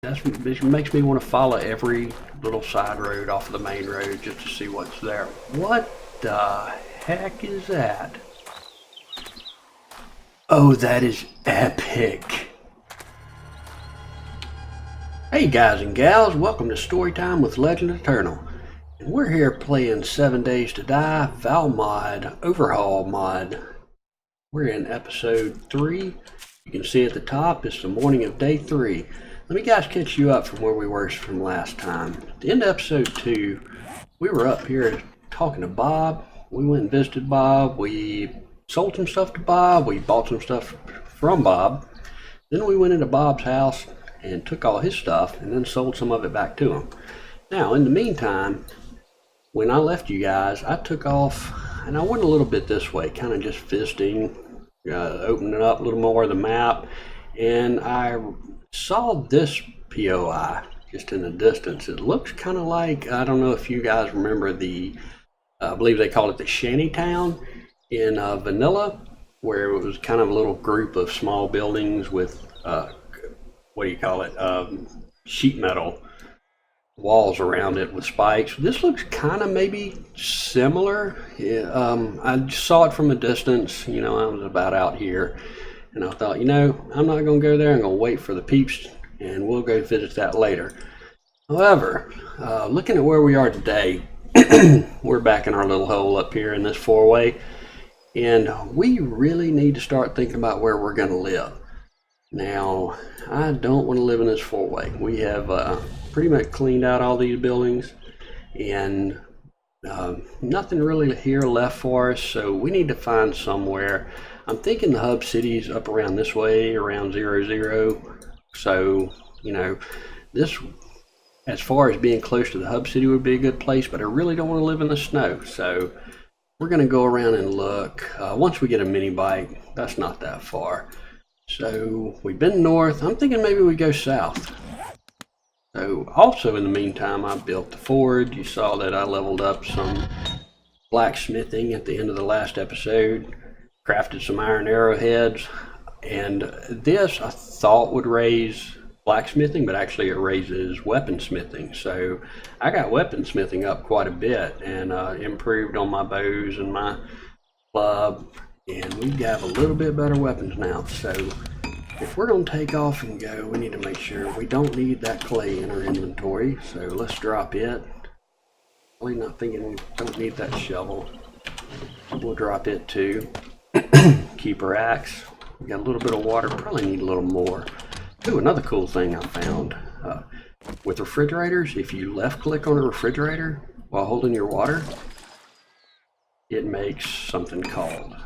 It makes me want to follow every little side road off of the main road just to see what's there. What the heck is that? Oh, that is epic. Hey guys and gals, welcome to Storytime with Legend Eternal. And we're here playing 7 Days to Die Valmod Overhaul mod. We're in episode 3. You can see at the top, it's the morning of day 3. Let me guys catch you up from where we were from last time. At the end of episode 2, we were up here talking to Bob. We went and visited Bob. We sold some stuff to Bob. We bought some stuff from Bob. Then we went into Bob's house and took all his stuff and then sold some of it back to him. Now, in the meantime, when I left you guys, I took off and I went a little bit this way, kind of just visiting, opening up a little more of the map, and I saw this POI just in the distance. It looks kind of like, I don't know if you guys remember I believe they call it the Shanty Town in Vanilla, where it was kind of a little group of small buildings with, sheet metal walls around it with spikes. This looks kind of maybe similar. I saw it from a distance. I was about out here, and I thought, I'm not going to go there. I'm going to wait for the peeps, and we'll go visit that later. However, looking at where we are today, we're back in our little hole up here in this four-way, and we really need to start thinking about where we're going to live. Now, I don't want to live in this four-way. We have pretty much cleaned out all these buildings, and nothing really here left for us, so we need to find somewhere. I'm thinking the hub city's up around this way, around 00. So, this, as far as being close to the hub city, would be a good place, but I really don't want to live in the snow. So we're going to go around and look. Once we get a mini bike, that's not that far. So we've been north. I'm thinking maybe we go south. So also in the meantime, I built the forge. You saw that I leveled up some blacksmithing at the end of the last episode. Crafted some iron arrowheads. And this I thought would raise blacksmithing, but actually it raises weaponsmithing. So I got weaponsmithing up quite a bit and improved on my bows and my club. And we have a little bit better weapons now. So if we're going to take off and go, we need to make sure we don't need that clay in our inventory. So let's drop it. Really not thinking we don't need that shovel. We'll drop it too. Keep our axe. We got a little bit of water. Probably need a little more. Ooh, another cool thing I found. With refrigerators, if you left click on a refrigerator while holding your water, it makes something called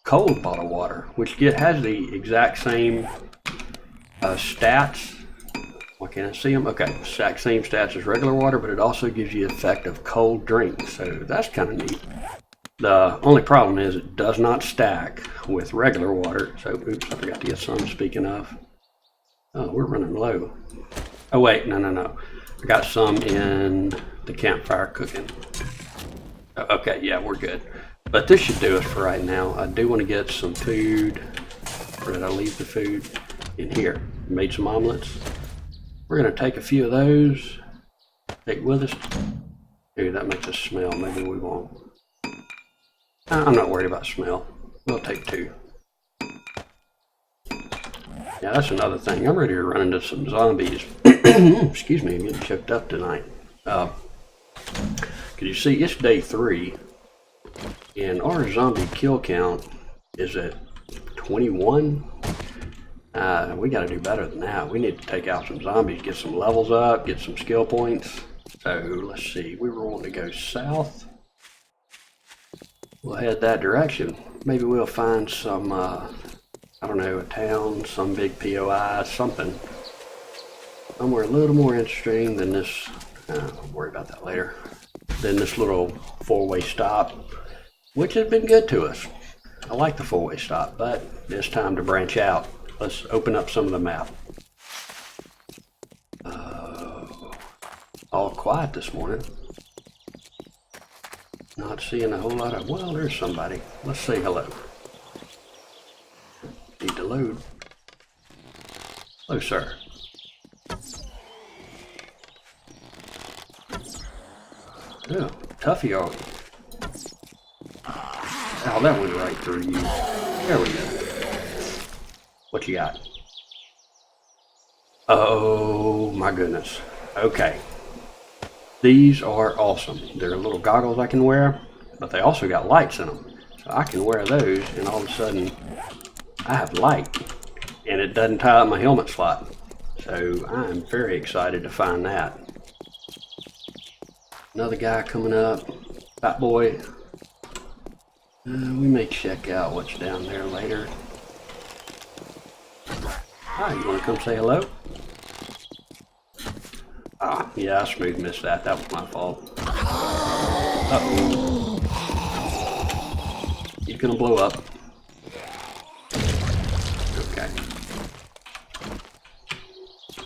cold bottle water, which has the exact same stats. Why can't I see them? Okay, exact same stats as regular water, but it also gives you the effect of cold drink. So that's kind of neat. The only problem is it does not stack with regular water. So, oops, I forgot to get some, speaking of. Oh, we're running low. Oh, wait, no. I got some in the campfire cooking. Okay, yeah, we're good. But this should do us for right now. I do want to get some food. Where did I leave the food? In here. Made some omelets. We're going to take a few of those. Take with us. Dude, that makes us smell. Maybe we won't. I'm not worried about smell. We'll take 2. Yeah, that's another thing. I'm ready to run into some zombies. Excuse me, I'm getting choked up tonight. Cause you see, it's day 3. And our zombie kill count is at 21. We got to do better than that. We need to take out some zombies, get some levels up, get some skill points. So let's see. We were wanting to go south. We'll head that direction. Maybe we'll find some, I don't know, a town, some big POI, something. Somewhere a little more interesting than this. I'll worry about that later. Than this little 4-way stop, which has been good to us. I like the 4-way stop, but it's time to branch out. Let's open up some of the map. All quiet this morning. Not seeing a whole lot of, well, there's somebody. Let's say hello. Need to load. Hello, sir. Oh, toughy are you? Oh, that went right through you. There we go. What you got? Oh my goodness. Okay. These are awesome. They're little goggles I can wear, but they also got lights in them. So I can wear those and all of a sudden I have light and it doesn't tie up my helmet slot. So I'm very excited to find that. Another guy coming up. Fat boy. We may check out what's down there later. Hi, you want to come say hello? Ah, yeah, I smooth missed that. That was my fault. Uh-oh. He's gonna blow up. Okay.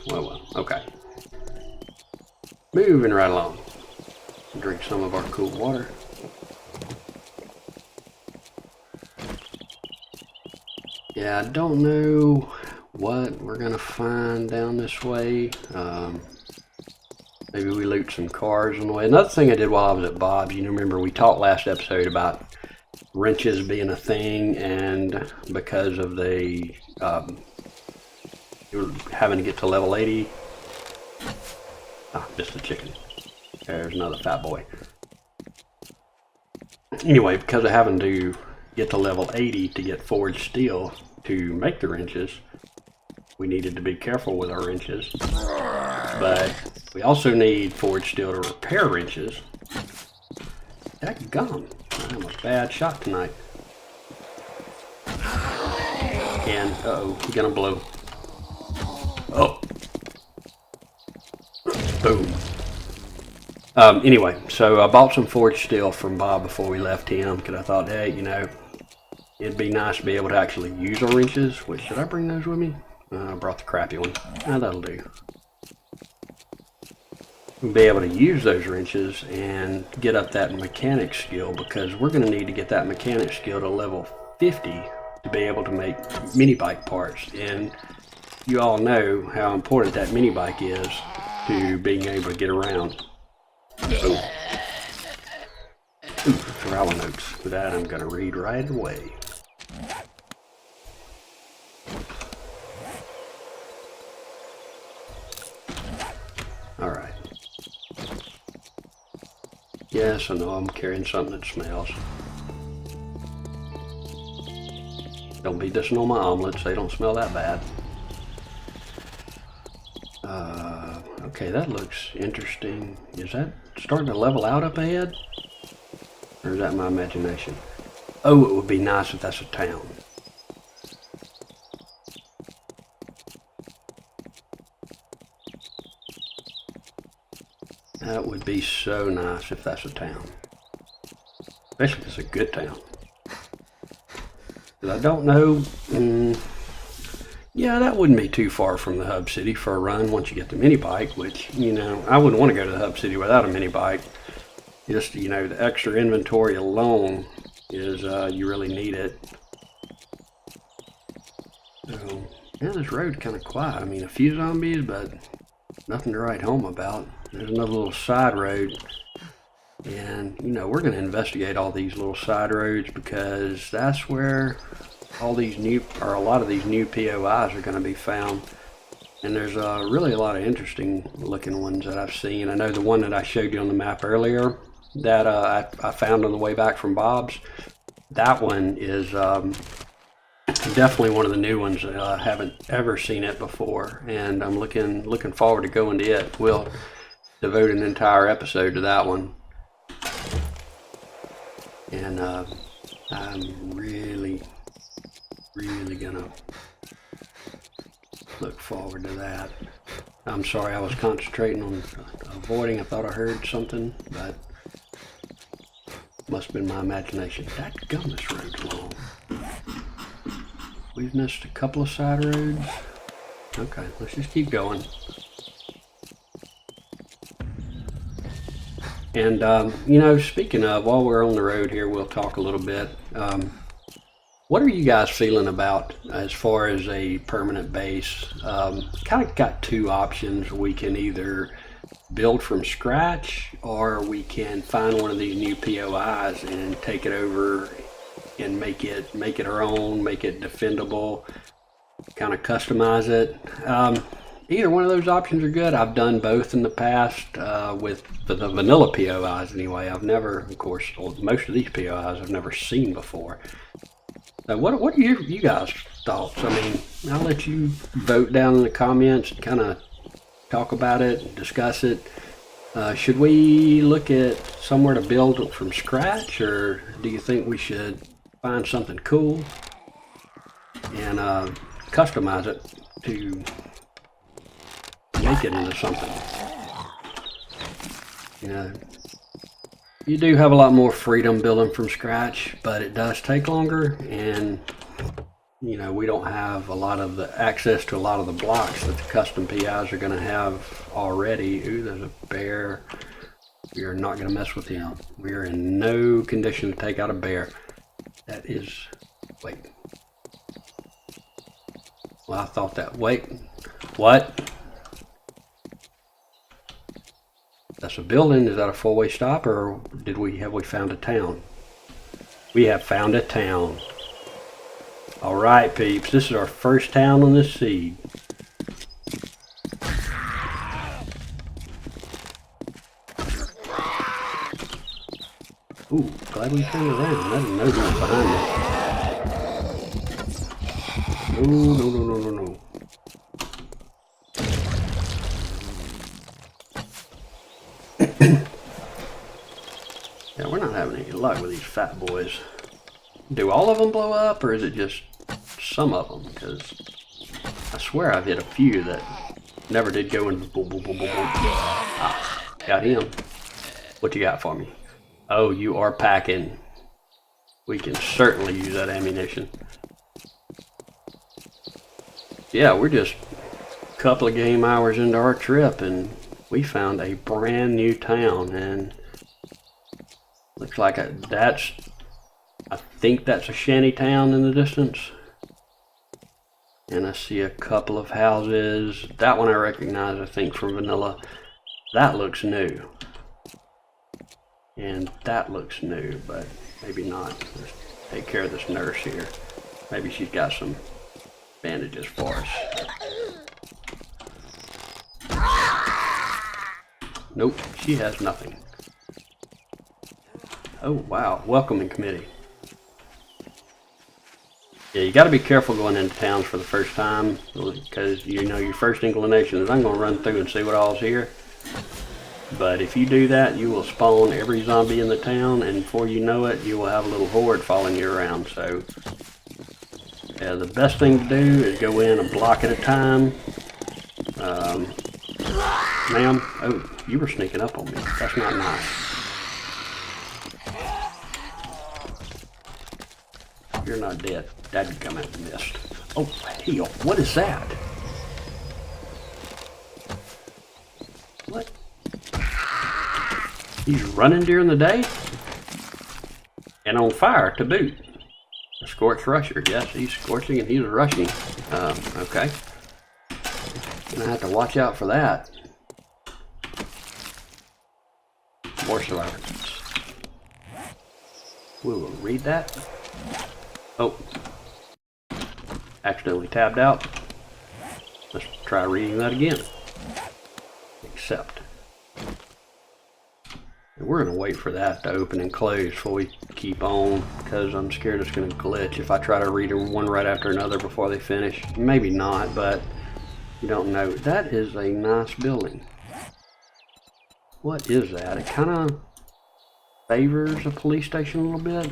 Well, okay. Moving right along. Drink some of our cool water. Yeah, I don't know what we're gonna find down this way. Maybe we loot some cars on the way. Another thing I did while I was at Bob's, you remember we talked last episode about wrenches being a thing, and because of the you were having to get to level 80. Ah, just a chicken. There's another fat boy. Anyway, because of having to get to level 80 to get forged steel to make the wrenches, we needed to be careful with our wrenches. But we also need forged steel to repair wrenches. Dadgum, I'm a bad shot tonight. And, uh-oh, he's gonna blow. Oh. Boom. Anyway, so I bought some forged steel from Bob before we left him, because I thought, hey, you know, it'd be nice to be able to actually use our wrenches. Which, should I bring those with me? I brought the crappy one. Ah, that'll do. We'll be able to use those wrenches and get up that mechanic skill, because we're going to need to get that mechanic skill to level 50 to be able to make mini bike parts. And you all know how important that mini bike is to being able to get around. Ooh, flower notes. That I'm going to read right away. Alright. Yes, I know I'm carrying something that smells. Don't be dissing on my omelets, they don't smell that bad. Okay, that looks interesting. Is that starting to level out up ahead? Or is that my imagination? Oh, it would be nice if that's a town. That would be so nice if that's a town. Especially if it's a good town. But I don't know. Yeah, that wouldn't be too far from the hub city for a run once you get the mini bike, which, you know, I wouldn't want to go to the hub city without a mini bike. Just, you know, the extra inventory alone is, you really need it. So, yeah, this road's kind of quiet. I mean, a few zombies, but nothing to write home about. There's another little side road. And, you know, we're going to investigate all these little side roads, because that's where all these new, or a lot of these new POIs are going to be found. And there's really a lot of interesting looking ones that I've seen. I know the one that I showed you on the map earlier that I found on the way back from Bob's. That one is definitely one of the new ones that I haven't ever seen it before, and I'm looking forward to going to it. We'll devote an entire episode to that one. And I'm really gonna look forward to that. I'm sorry, I was concentrating on avoiding. I thought I heard something, but must have been my imagination. Dadgum, this road's long. We've missed a couple of side roads. Okay, let's just keep going. And, you know, speaking of, while we're on the road here, we'll talk a little bit. What are you guys feeling about as far as a permanent base? Kind of got two options. We can either build from scratch, or we can find one of these new POIs and take it over and make it our own, make it defendable, kind of customize it. Either one of those options are good. I've done both in the past with the vanilla POIs anyway. I've never, of course, most of these POIs I've never seen before. So what are you guys' thoughts? I mean, I'll let you vote down in the comments and kind of talk about it and discuss it. Should we look at somewhere to build it from scratch, or do you think we should find something cool and customize it to make it into something? You do have a lot more freedom building from scratch, but it does take longer, and we don't have a lot of the access to a lot of the blocks that the custom PIs are going to have already. Ooh, there's a bear. We are not going to mess with him. We are in no condition to take out a bear. That is, wait. Well, I thought that, wait, what? That's a building. Is that a four-way stop, or have we found a town? We have found a town. All right, peeps, this is our first town on this seed. Ooh, glad we turned around. I didn't know who was behind me. No. Yeah, we're not having any luck with these fat boys. Do all of them blow up, or is it just some of them? Because I swear I've hit a few that never did go in boom, boom, boom, boom, boom. Ah, got him. What you got for me? Oh, you are packing. We can certainly use that ammunition. Yeah, we're just a couple of game hours into our trip, and we found a brand new town, and looks like I think that's a shanty town in the distance. And I see a couple of houses. That one I recognize, I think, from vanilla. That looks new. And that looks new, but maybe not. Let's take care of this nurse here. Maybe she's got some bandages for us. Nope, she has nothing. Oh, wow. Welcoming committee. Yeah, you got to be careful going into towns for the first time, because your first inclination is, I'm going to run through and see what all's here. But if you do that, you will spawn every zombie in the town, and before you know it, you will have a little horde following you around. So, yeah, the best thing to do is go in a block at a time. Ma'am, oh, you were sneaking up on me. That's not nice. You're not dead. That'd come out the mist. Oh, hell, what is that? What? He's running during the day? And on fire to boot. A scorched rusher. Yes, he's scorching and he's rushing. Okay. Gonna have to watch out for that. More survivors. We will read that. Oh. Accidentally tabbed out. Let's try reading that again. Accept. And we're going to wait for that to open and close before we keep on, because I'm scared it's going to glitch if I try to read them one right after another before they finish. Maybe not, but you don't know. That is a nice building. What is that? It kind of favors a police station a little bit.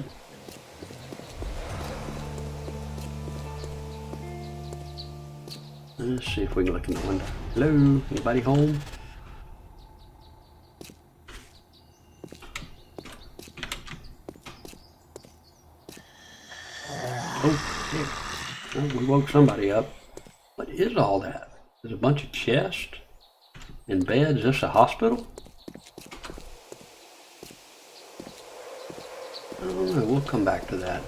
Let's see if we can look in the window. Hello? Anybody home? Oh, yeah. Oh, we woke somebody up. What is all that? There's a bunch of chests and beds. Is this a hospital? I don't know. We'll come back to that.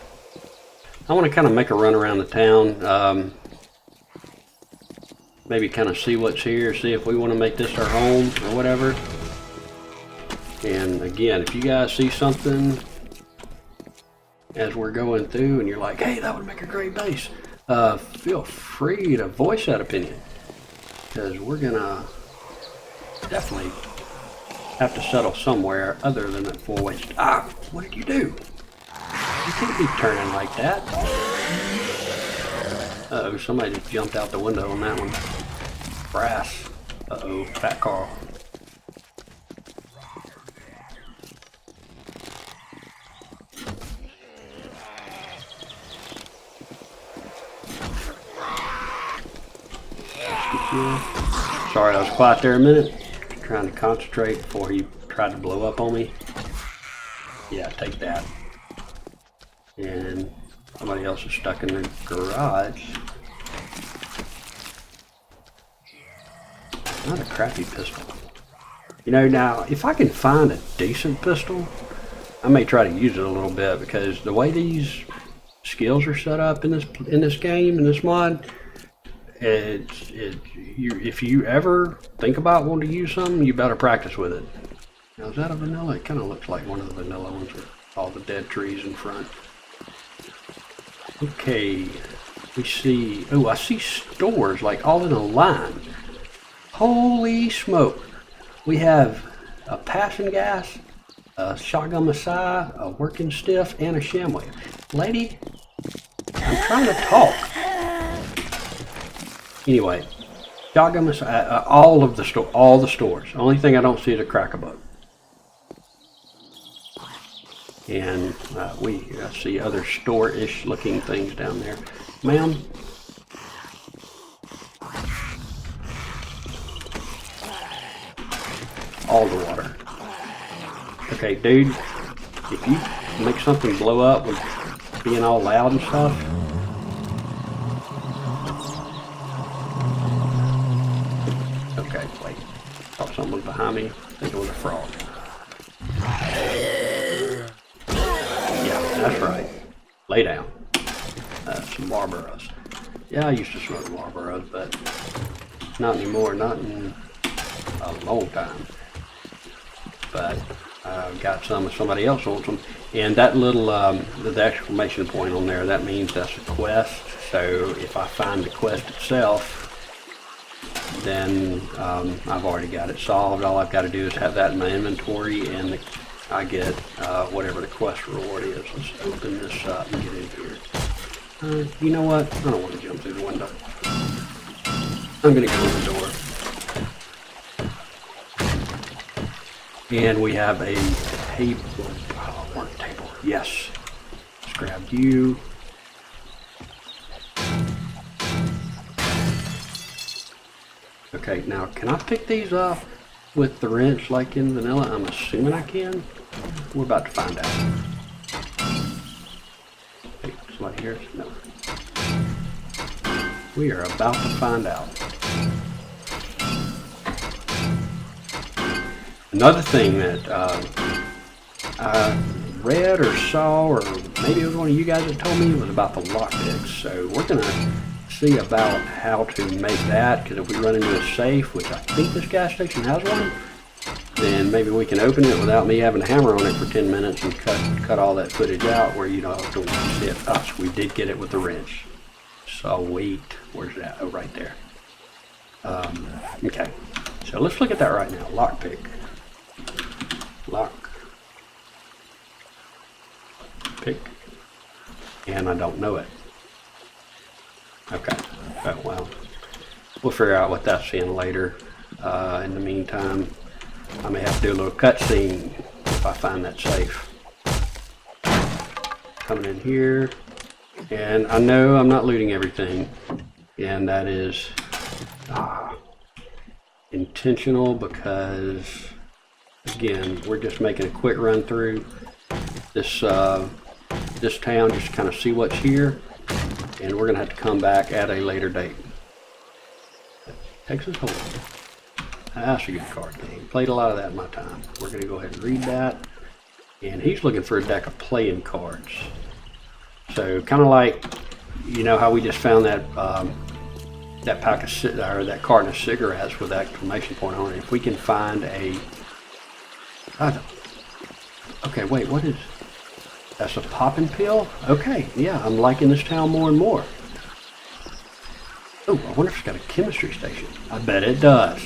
I want to kind of make a run around the town. maybe kind of see what's here, see if we want to make this our home or whatever. And again, if you guys see something as we're going through and you're like, hey, that would make a great base, feel free to voice that opinion, because we're gonna definitely have to settle somewhere other than that 4-way. Ah, what did you do? You can't be turning like that. Uh-oh, somebody just jumped out the window on that one. Brass. Uh-oh, Fat Carl. Sorry, I was quiet there a minute. Trying to concentrate before he tried to blow up on me. Yeah, take that. And somebody else is stuck in the garage. Not a crappy pistol. You know, now, if I can find a decent pistol, I may try to use it a little bit, because the way these skills are set up in this game, in this mod, if you ever think about wanting to use something, you better practice with it. Now, is that a vanilla? It kind of looks like one of the vanilla ones with all the dead trees in front. Okay, we see, oh, I see stores like all in a line. Holy smoke. We have a passing gas, a shotgun Messiah, a working stiff, and a shamway. Lady, I'm trying to talk. Anyway, shotgun Messiah, all the stores. Only thing I don't see is a crack-a-bug. And I see other store-ish looking things down there. Ma'am? All the water. Okay, dude, if you make something blow up with being all loud and stuff, okay, wait, I thought something was behind me. I think it was a frog. Yeah, that's right. Lay down. Some Marlboros. Yeah, I used to smoke Marlboros, but not anymore, not in a long time. But got some if somebody else wants them. And that little, the exclamation point on there, that means that's a quest. So if I find the quest itself, then I've already got it solved. All I've got to do is have that in my inventory, and I get whatever the quest reward is. Let's open this up and get in here. You know what? I don't want to jump through the window. I'm going to go in the door. And we have a table. Oh, one table. Yes. Let's grab you. Okay, now can I pick these up with the wrench like in vanilla? I'm assuming I can. We're about to find out. Hey, somebody here? No. We are about to find out. Another thing that I read or saw, or maybe it was one of you guys that told me, was about the lockpicks. So we're going to see about how to make that, because if we run into a safe, which I think this gas station has one, then maybe we can open it without me having to hammer on it for 10 minutes and cut all that footage out where you don't want to see it. Us, we did get it with the wrench. Sweet. Where's that? Oh, right there. Okay. So let's look at that right now. Lockpick. Lock. Pick. And I don't know it. Okay. Oh, well. We'll figure out what that's in later. In the meantime, I may have to do a little cutscene if I find that safe. Coming in here. And I know I'm not looting everything. And that is intentional, because again, we're just making a quick run through this this town, just to kind of see what's here, and we're gonna have to come back at a later date. Texas Hold'em. That's a good card game. Played a lot of that in my time. We're gonna go ahead and read that. And he's looking for a deck of playing cards. So kind of like, you know how we just found that that pack of or that carton of cigarettes with that exclamation point on it. If we can find a, okay, wait, what is? That's a popping pill. Okay, yeah, I'm liking this town more and more. Oh, I wonder if it's got a chemistry station. I bet it does.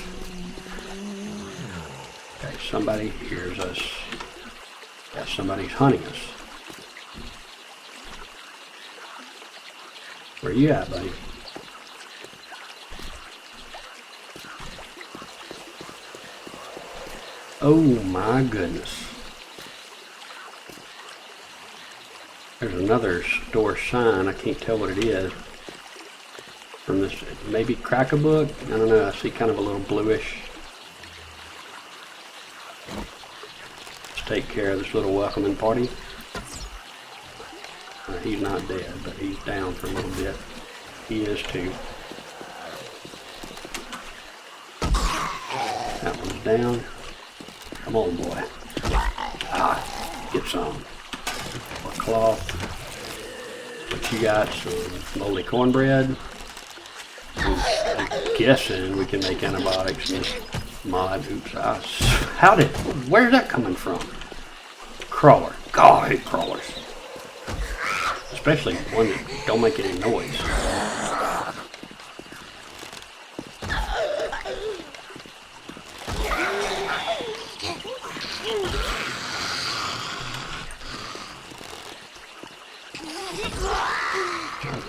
Okay, somebody hears us. Yeah, somebody's hunting us. Where you at, buddy? Oh my goodness. There's another store sign. I can't tell what it is. From this, maybe Crack-a-Book? I don't know. I see kind of a little bluish. Let's take care of this little welcoming party. He's not dead, but he's down for a little bit. He is too. That one's down. Come on, boy. Ah, get some. Or cloth. What you got? Some moldy cornbread. I'm guessing we can make antibiotics in this mod. Oops. Where's that coming from? Crawler. God, I hate crawlers. Especially one that don't make any noise.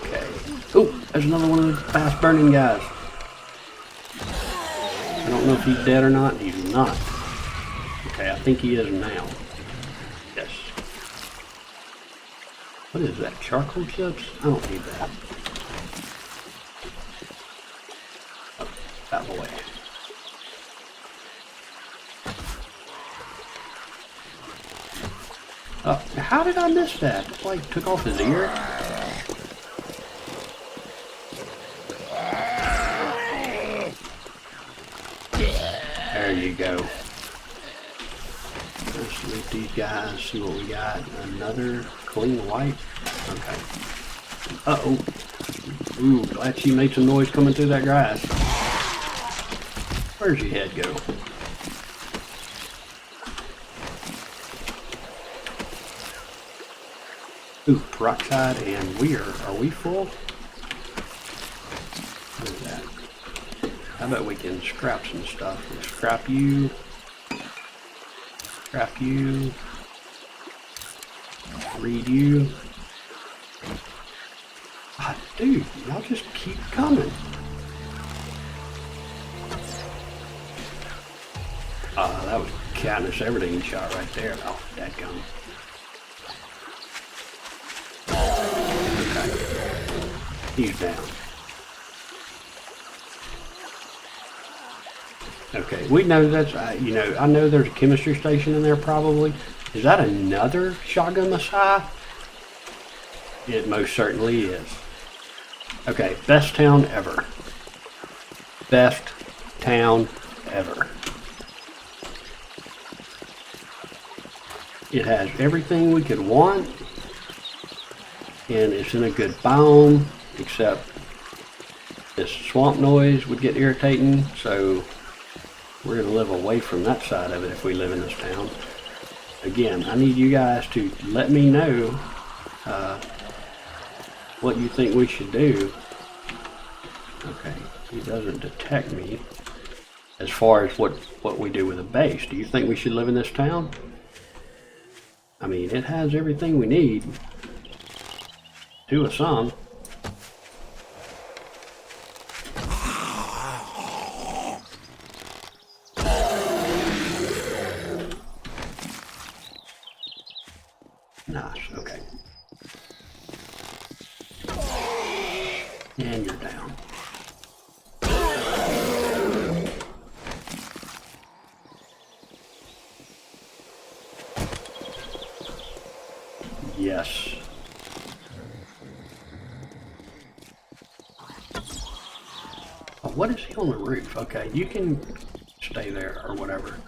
Okay. Oh, there's another one of those fast burning guys. I don't know if he's dead or not. He's not. Okay, I think he is now. Yes. What is that? Charcoal chips? I don't need that. Oh, that way. Oh, how did I miss that? It's like took off his ear. There you go. Let's loot these guys, see what we got. Another clean white. Okay. Uh-oh. Ooh, glad she made some noise coming through that grass. Where's your head go? Ooh, peroxide, and are we full? What is that? I bet we can scrap some stuff. We'll scrap you. Scrap you. Read you. Ah, dude, y'all just keep coming. That was Katniss Everdeen shot right there. Oh, that gun. Okay. He's down. Okay, we know that's, you know, I know there's a chemistry station in there probably. Is that another shotgun Messiah? It most certainly is. Okay, best town ever. Best town ever. It has everything we could want, and it's in a good biome, except this swamp noise would get irritating, so we're going to live away from that side of it if we live in this town. Again, I need you guys to let me know what you think we should do. Okay, he doesn't detect me as far as what we do with a base. Do you think we should live in this town? I mean, it has everything we need. To a some. Nice, okay. And you're down. Yes. Oh, what is he on the roof? Okay, you can stay there or whatever.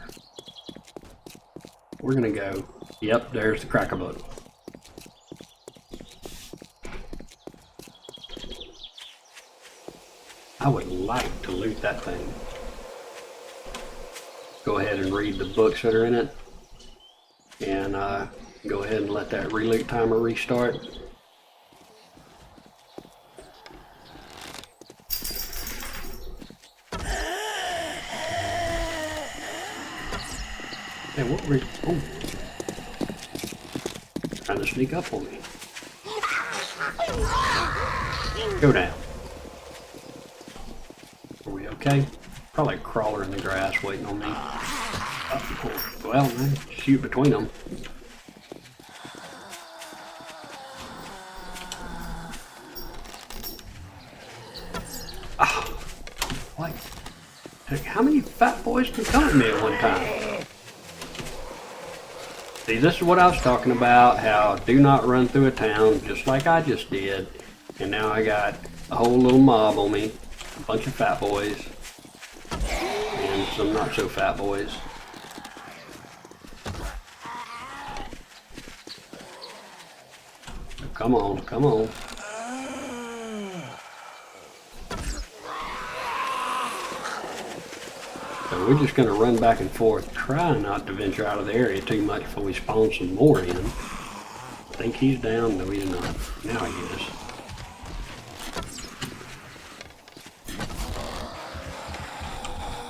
We're gonna go. Yep, there's the Crack-a-Book. I would like to loot that thing. Go ahead and read the books that are in it, and go ahead and let that reloot timer restart. Hey, what were you? Oh, trying to sneak up on me. Go down. Are we okay? Probably a crawler in the grass waiting on me. Well, man, shoot between them. Oh, what? How many fat boys can come at me at one time? See, this is what I was talking about, how do not run through a town just like I just did. And now I got a whole little mob on me, a bunch of fat boys, and some not so fat boys. Come on, come on. So we're just going to run back and forth, try not to venture out of the area too much before we spawn some more in. I think he's down. No, he's not. Now he is.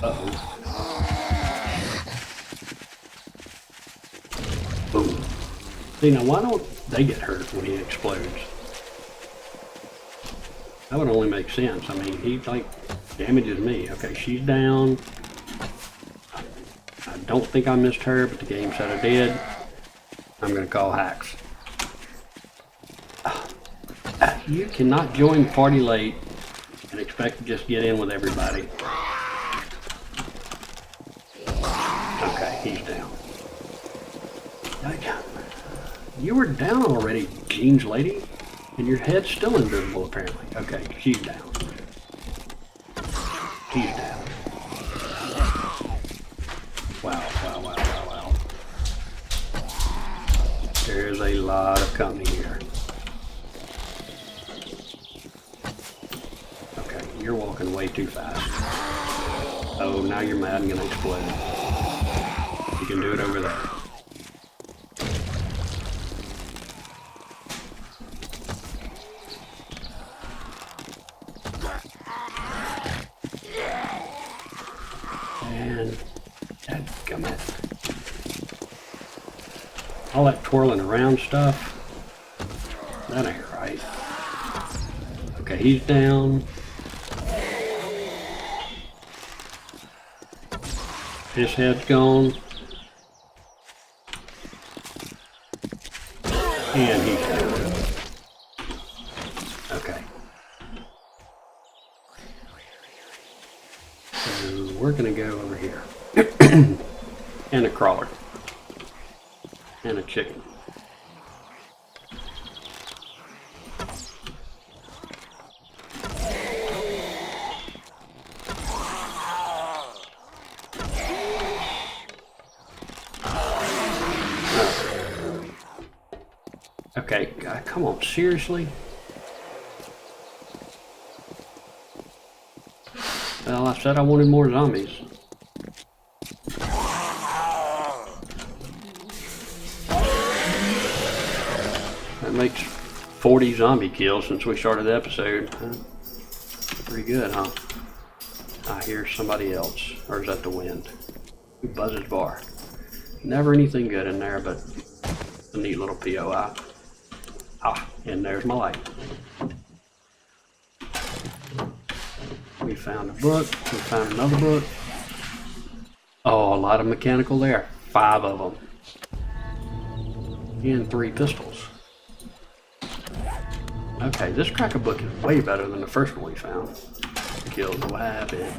Uh-oh. Boom. See, now why don't they get hurt when he explodes? That would only make sense. I mean, he, like, damages me. Okay, she's down. I don't think I missed her, but the game said I did. I'm going to call hacks. You cannot join the party late and expect to just get in with everybody. Okay, he's down. You were down already, jeans lady, and your head's still invisible apparently. Okay, she's down. He's down. Wow, wow, wow, wow, wow. There's a lot of company here. Okay, you're walking way too fast. Oh, now you're mad and gonna explode. You can do it over there. And dadgummit. All that twirling around stuff, that ain't right. Okay, he's down. His head's gone. And he's down. Okay. So we're gonna go over here. And a crawler. And a chicken. Okay, come on, seriously? Well, I said I wanted more zombies. That makes 40 zombie kills since we started the episode. Pretty good, huh? I hear somebody else. Or is that the wind? Buzz's bar. Never anything good in there, but a neat little POI. Ah, and there's my light. We found a book. We found another book. Oh, a lot of mechanical there. 5 of them. And 3 pistols. Okay, this cracker book is way better than the first one we found. Kills the rabbit.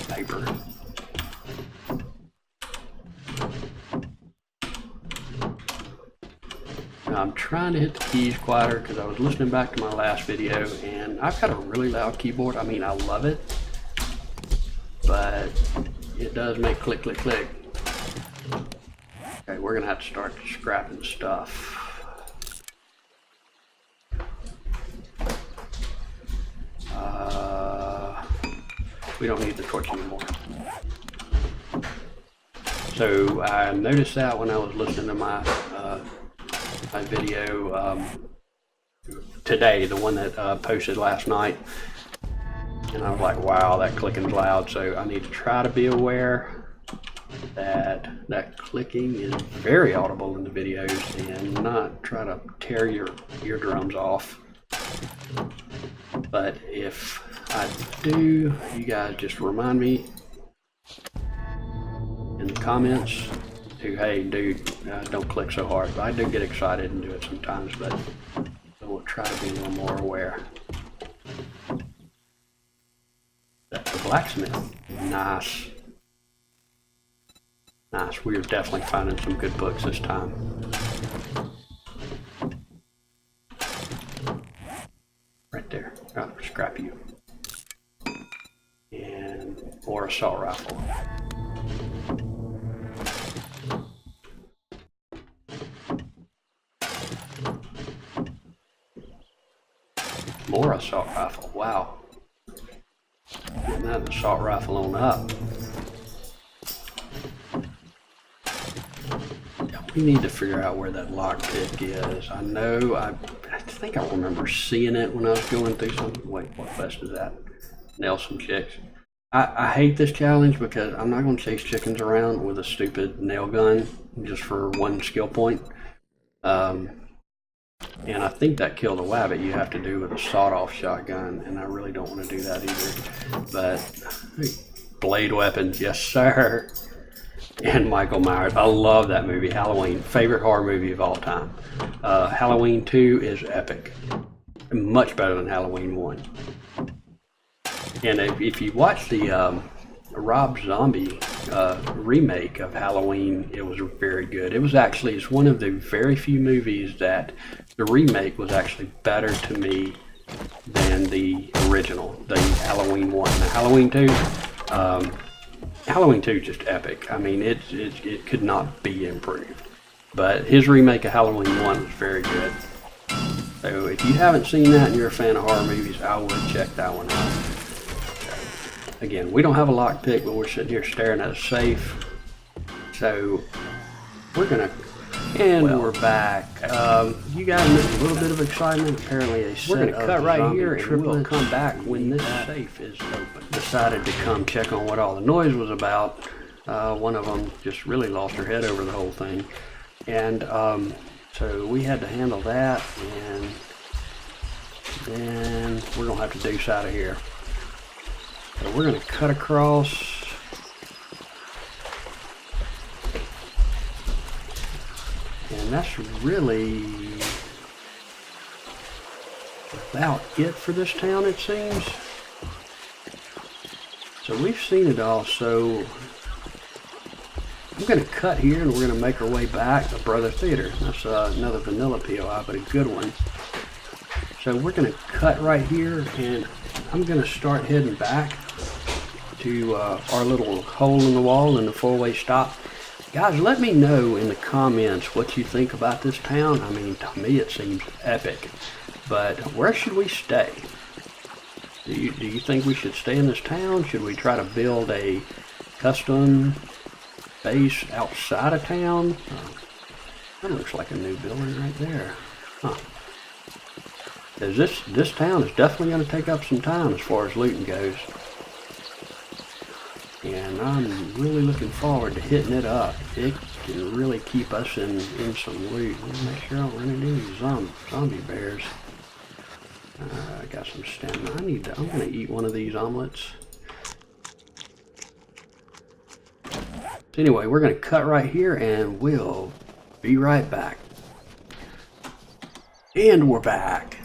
Paper. Now I'm trying to hit the keys quieter because I was listening back to my last video and I've got a really loud keyboard. I mean, I love it, but it does make click, click, click. Okay, we're gonna have to start scrapping stuff. We don't need the torch anymore. So I noticed that when I was listening to my my video today, the one that posted last night, and I was like, wow, that clicking's loud. So I need to try to be aware that that clicking is very audible in the videos and not try to tear your eardrums off. But if I do, you guys just remind me in the comments to, hey dude, don't click so hard. I do get excited and do it sometimes, but we'll try to be a little more aware. That's the blacksmith. Nice. Nice. We're definitely finding some good books this time. Right there. Oh, scrap you. And more assault rifle. More assault rifle. Wow. Getting that assault rifle on up. We need to figure out where that lockpick is. I know, I think I remember seeing it when I was going through some. Wait, what quest is that? Nail some chicks. I hate this challenge because I'm not going to chase chickens around with a stupid nail gun just for one skill point. And I think that kill the wabbit you have to do with a sawed-off shotgun, and I really don't want to do that either. But blade weapons, yes sir. And Michael Myers, I love that movie. Halloween, favorite horror movie of all time. Halloween 2 is epic, much better than Halloween 1. And if you watch the Rob Zombie remake of Halloween, it was very good. It was actually, it's one of the very few movies that the remake was actually better to me than the original, the Halloween 1. The Halloween 2, Halloween 2 is just epic. I mean, it could not be improved. But his remake of Halloween 1 was very good. So if you haven't seen that and you're a fan of horror movies, I would check that one out. Again, we don't have a lockpick, but we're sitting here staring at a safe. So we're gonna, and we're back. You guys missed a little bit of excitement. Apparently, a set we're gonna cut right here, and we'll come back when this safe is open. Decided to come check on what all the noise was about. One of them just really lost her head over the whole thing, and so we had to handle that, and then we're gonna have to deuce out of here. So we're going to cut across. And that's really about it for this town, it seems. So we've seen it all. So I'm going to cut here and we're going to make our way back to Brother Theater. That's another vanilla POI, but a good one. So we're going to cut right here, and I'm going to start heading back to our little hole in the wall and the four-way stop. Guys, let me know in the comments what you think about this town. I mean, to me it seems epic, but where should we stay? Do you think we should stay in this town? Should we try to build a custom base outside of town? That looks like a new building right there. Huh. This town is definitely going to take up some time as far as looting goes. And I'm really looking forward to hitting it up. It can really keep us in some loot. Let me make sure I don't run into any zombie bears. I got some stamina. I'm going to eat one of these omelets. So anyway, we're going to cut right here and we'll be right back. And we're back.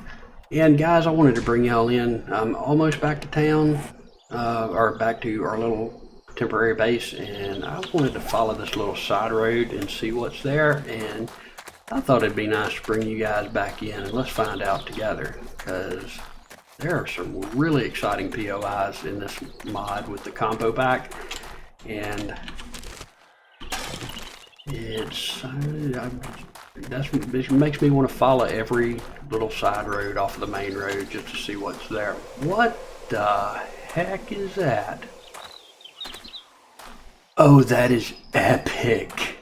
And guys, I wanted to bring y'all in. I'm almost back to town, or back to our little temporary base, and I wanted to follow this little side road and see what's there, and I thought it'd be nice to bring you guys back in and let's find out together, because there are some really exciting POIs in this mod with the Compopack, and it makes me want to follow every little side road off of the main road just to see what's there. What the heck is that? Oh, that is epic.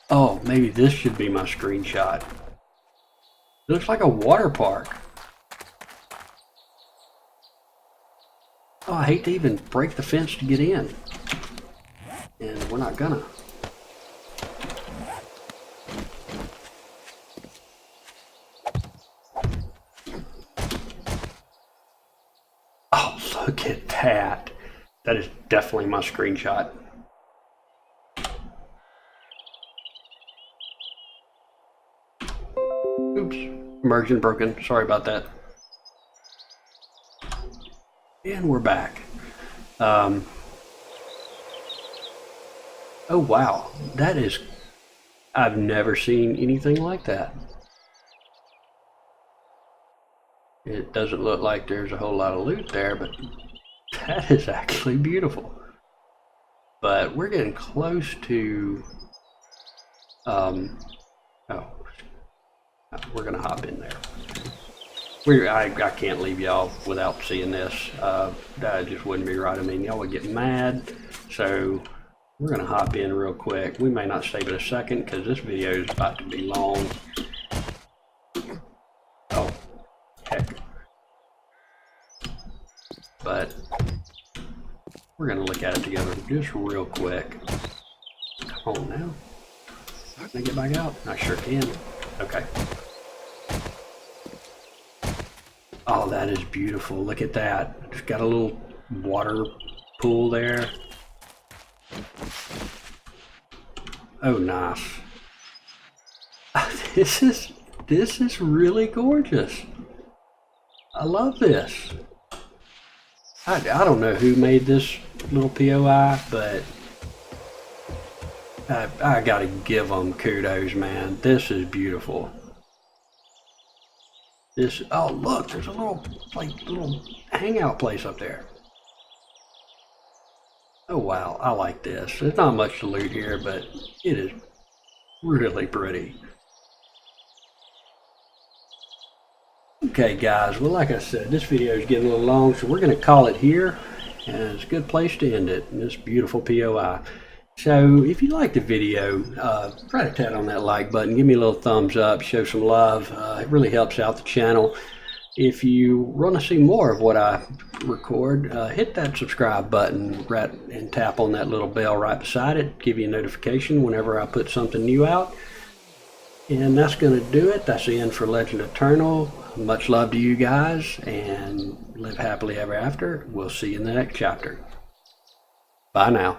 Oh, maybe this should be my screenshot. It looks like a water park. Oh, I hate to even break the fence to get in. And we're not gonna. Oh, look at that. That is definitely my screenshot. Oops, immersion broken. Sorry about that. And we're back. Oh wow, that is, I've never seen anything like that. It doesn't look like there's a whole lot of loot there, but that is actually beautiful. But we're getting close to, oh, we're gonna hop in there. I can't leave y'all without seeing this. That just wouldn't be right. I mean, y'all would get mad. So we're gonna hop in real quick. We may not save it a second because this video is about to be long. Oh, heck. But we're gonna look at it together just real quick. Come on now. Can I get back out? I sure can. Okay. Oh, that is beautiful. Look at that. Just got a little water pool there. Oh, nice. This is really gorgeous. I love this. I don't know who made this little POI, but I gotta give them kudos, man. This is beautiful. This, oh look, there's a little hangout place up there. Oh wow, I like this. There's not much to loot here, but it is really pretty. Okay guys, well like I said, this video is getting a little long, so we're going to call it here, and it's a good place to end it, in this beautiful POI. So if you liked the video, right tap on that like button, give me a little thumbs up, show some love. It really helps out the channel. If you want to see more of what I record, hit that subscribe button and tap on that little bell right beside it. Give you a notification whenever I put something new out. And that's going to do it. That's the end for Legend Eternal. Much love to you guys, and live happily ever after. We'll see you in the next chapter. Bye now.